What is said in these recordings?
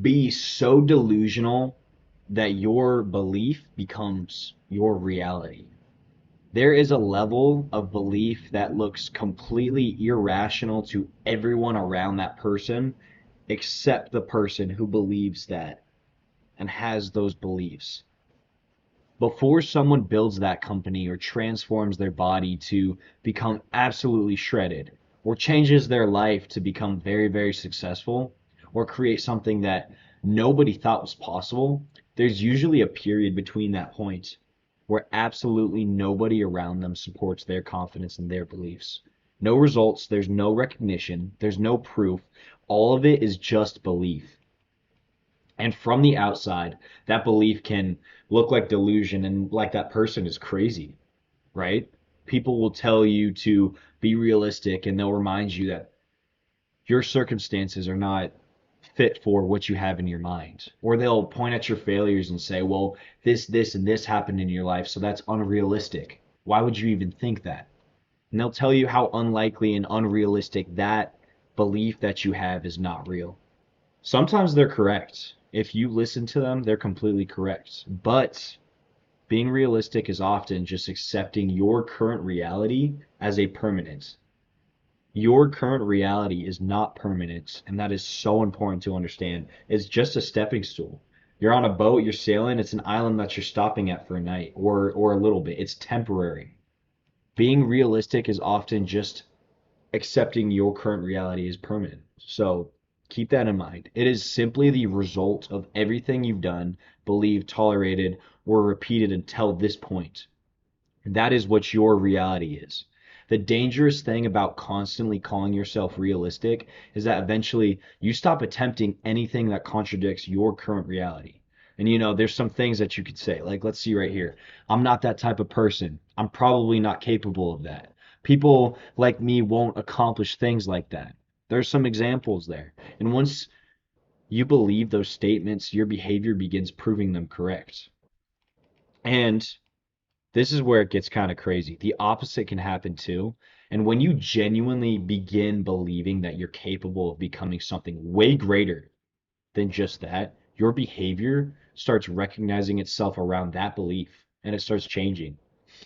Be so delusional that your belief becomes your reality. There is a level of belief that looks completely irrational to everyone around that person except the person who believes that and has those beliefs. Before someone builds that company or transforms their body to become absolutely shredded, or changes their life to become very, very successful, or create something that nobody thought was possible, there's usually a period between that point where absolutely nobody around them supports their confidence and their beliefs. No results, there's no recognition, there's no proof. All of it is just belief. And from the outside, that belief can look like delusion and like that person is crazy, right? People will tell you to be realistic and they'll remind you that your circumstances are not fit for what you have in your mind. Or they'll point at your failures and say, well, this, and this happened in your life, so that's unrealistic. Why would you even think that? And they'll tell you how unlikely and unrealistic that belief that you have is not real. Sometimes they're correct. If you listen to them, they're completely correct. But being realistic is often just accepting your current reality as a permanent. Your current reality is not permanent, and that is so important to understand. It's just a stepping stool. You're on a boat, you're sailing, it's an island that you're stopping at for a night or a little bit. It's temporary. Being realistic is often just accepting your current reality is permanent. So keep that in mind. It is simply the result of everything you've done, believed, tolerated, or repeated until this point. That is what your reality is. The dangerous thing about constantly calling yourself realistic is that eventually you stop attempting anything that contradicts your current reality. And there's some things that you could say, like, let's see right here. I'm not that type of person. I'm probably not capable of that. People like me won't accomplish things like that. There's some examples there. And once you believe those statements, your behavior begins proving them correct. And this is where it gets kind of crazy. The opposite can happen too. And when you genuinely begin believing that you're capable of becoming something way greater than just that, your behavior starts recognizing itself around that belief and it starts changing.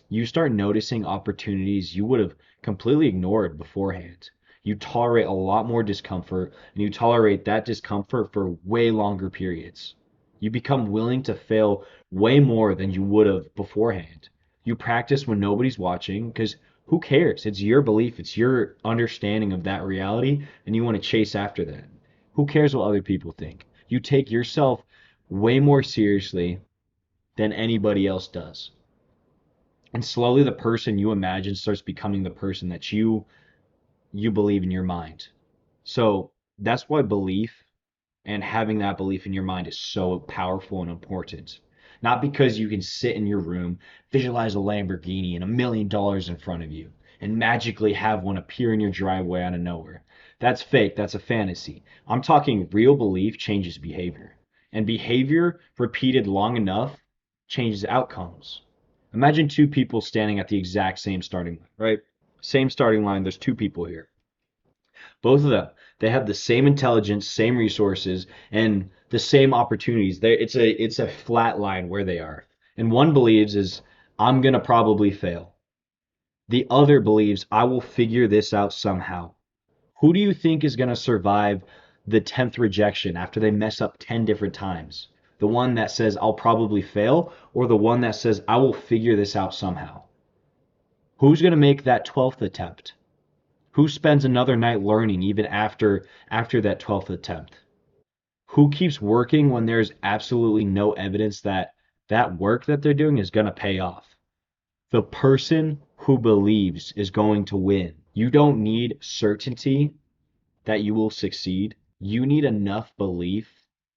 You start noticing opportunities you would have completely ignored beforehand. You tolerate a lot more discomfort, and you tolerate that discomfort for way longer periods. You become willing to fail way more than you would have beforehand. You practice when nobody's watching because who cares? It's your belief, it's your understanding of that reality, and you want to chase after that. Who cares what other people think? You take yourself way more seriously than anybody else does. And slowly the person you imagine starts becoming the person that you believe in your mind. So that's why belief and having that belief in your mind is so powerful and important. Not because you can sit in your room, visualize a Lamborghini and $1 million in front of you, and magically have one appear in your driveway out of nowhere. That's fake, that's a fantasy. I'm talking real belief changes behavior. And behavior repeated long enough changes outcomes. Imagine two people standing at the exact same starting line, right? Same starting line, there's two people here. Both of them, they have the same intelligence, same resources, and the same opportunities. It's a flat line where they are. And one believes is I'm gonna probably fail. The other believes I will figure this out somehow. Who do you think is gonna survive the 10th rejection after they mess up 10 different times? The one that says I'll probably fail, or the one that says I will figure this out somehow? Who's gonna make that 12th attempt? Who spends another night learning even after that 12th attempt? Who keeps working when there's absolutely no evidence that that work that they're doing is going to pay off? The person who believes is going to win. You don't need certainty that you will succeed. You need enough belief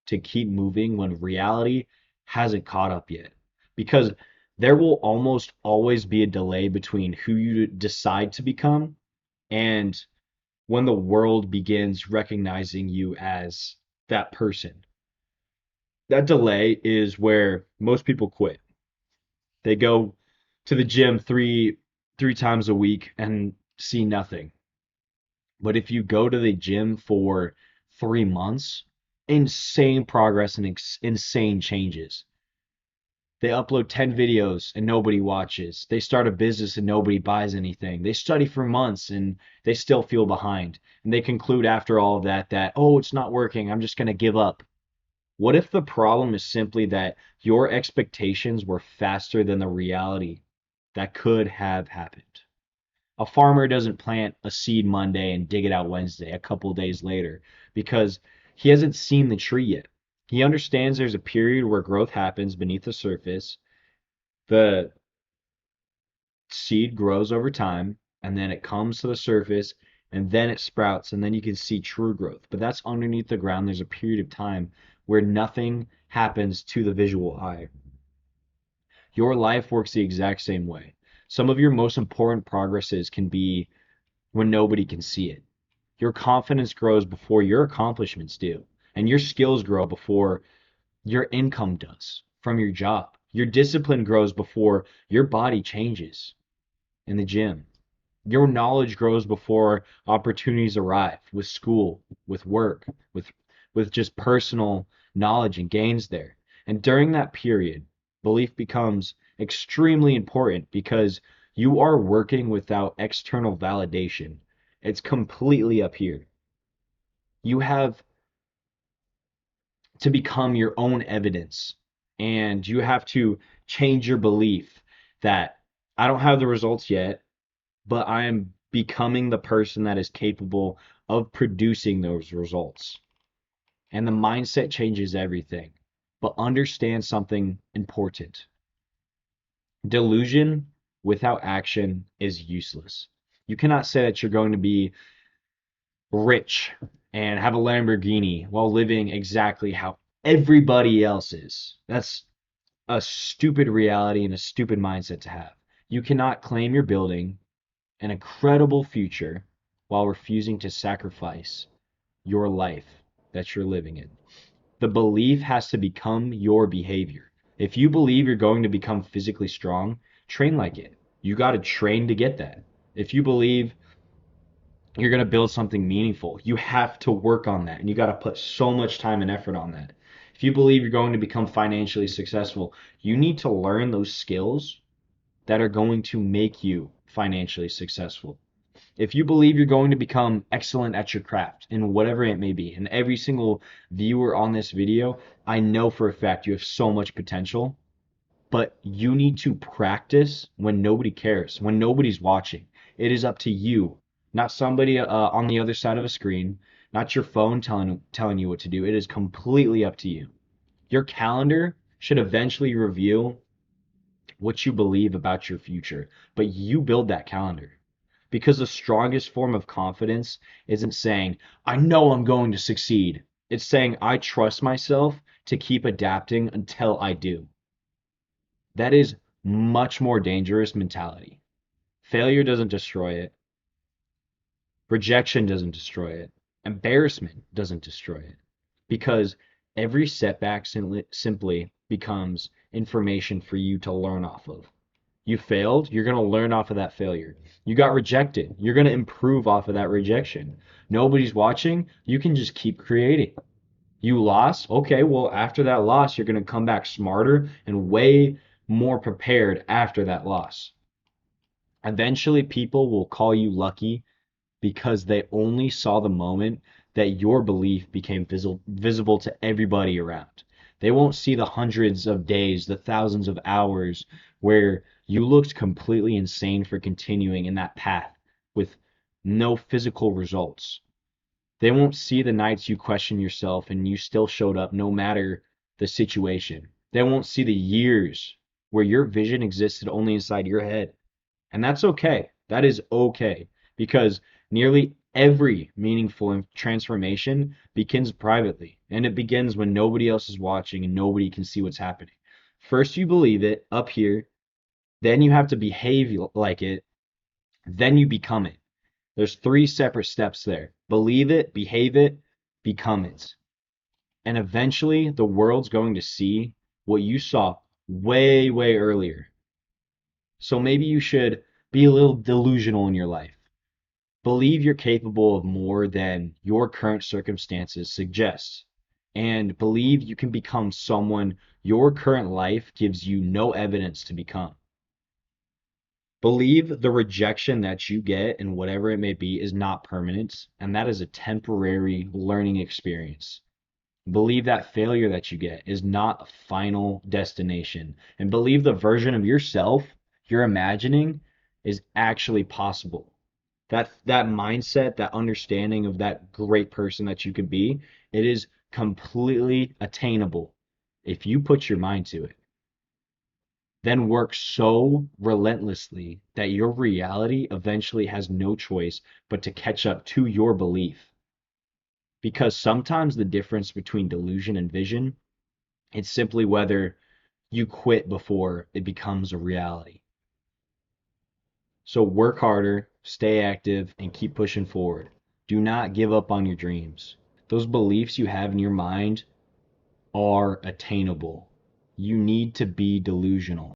to keep moving when reality hasn't caught up yet. Because there will almost always be a delay between who you decide to become and when the world begins recognizing you as that person. That delay is where most people quit. They go to the gym three times a week and see nothing. But if you go to the gym for 3 months, insane progress and insane changes. They upload 10 videos and nobody watches. They start a business and nobody buys anything. They study for months and they still feel behind. And they conclude after all of that, oh, it's not working. I'm just going to give up. What if the problem is simply that your expectations were faster than the reality that could have happened? A farmer doesn't plant a seed Monday and dig it out Wednesday, a couple days later, because he hasn't seen the tree yet. He understands there's a period where growth happens beneath the surface. The seed grows over time, and then it comes to the surface, and then it sprouts, and then you can see true growth. But that's underneath the ground. There's a period of time where nothing happens to the visual eye. Your life works the exact same way. Some of your most important progresses can be when nobody can see it. Your confidence grows before your accomplishments do, and your skills grow before your income does from your job. Your discipline grows before your body changes in the gym. Your knowledge grows before opportunities arrive with school, with work, with just personal knowledge and gains there. And during that period, belief becomes extremely important because you are working without external validation. It's completely up here. You have to become your own evidence and you have to change your belief that I don't have the results yet, but I am becoming the person that is capable of producing those results. And the mindset changes everything. But understand something important. Delusion without action is useless. You cannot say that you're going to be rich and have a Lamborghini while living exactly how everybody else is. That's a stupid reality and a stupid mindset to have. You cannot claim you're building an incredible future while refusing to sacrifice your life that you're living in. The belief has to become your behavior. If you believe you're going to become physically strong, train like it. You got to train to get that. If you believe you're going to build something meaningful, you have to work on that and you got to put so much time and effort on that. If you believe you're going to become financially successful, you need to learn those skills that are going to make you financially successful. If you believe you're going to become excellent at your craft in whatever it may be, and every single viewer on this video, I know for a fact you have so much potential, but you need to practice when nobody cares, when nobody's watching. It is up to you, not somebody on the other side of a screen, not your phone telling you what to do. It is completely up to you. Your calendar should eventually reveal what you believe about your future, but you build that calendar. Because the strongest form of confidence isn't saying, I know I'm going to succeed. It's saying, I trust myself to keep adapting until I do. That is much more dangerous mentality. Failure doesn't destroy it. Rejection doesn't destroy it. Embarrassment doesn't destroy it. Because every setback simply becomes information for you to learn off of. You failed, you're going to learn off of that failure. You got rejected, you're going to improve off of that rejection. Nobody's watching, you can just keep creating. You lost, okay, well, after that loss, you're going to come back smarter and way more prepared after that loss. Eventually, people will call you lucky because they only saw the moment that your belief became visible to everybody around. They won't see the hundreds of days, the thousands of hours where you looked completely insane for continuing in that path with no physical results. They won't see the nights you question yourself and you still showed up no matter the situation. They won't see the years where your vision existed only inside your head. And that's okay. That is okay because nearly every meaningful transformation begins privately, and it begins when nobody else is watching and nobody can see what's happening. First, you believe it up here, then you have to behave like it, then you become it. There's three separate steps there: believe it, behave it, become it. And eventually, the world's going to see what you saw way, way earlier. So maybe you should be a little delusional in your life. Believe you're capable of more than your current circumstances suggest. and believe you can become someone your current life gives you no evidence to become. Believe the rejection that you get and whatever it may be is not permanent, and that is a temporary learning experience. Believe that failure that you get is not a final destination, and believe the version of yourself you're imagining is actually possible. That mindset, that understanding of that great person that you could be, it is completely attainable if you put your mind to it. Then work so relentlessly that your reality eventually has no choice but to catch up to your belief. Because sometimes the difference between delusion and vision, it's simply whether you quit before it becomes a reality. So work harder, stay active, and keep pushing forward. Do not give up on your dreams. Those beliefs you have in your mind are attainable. You need to be delusional.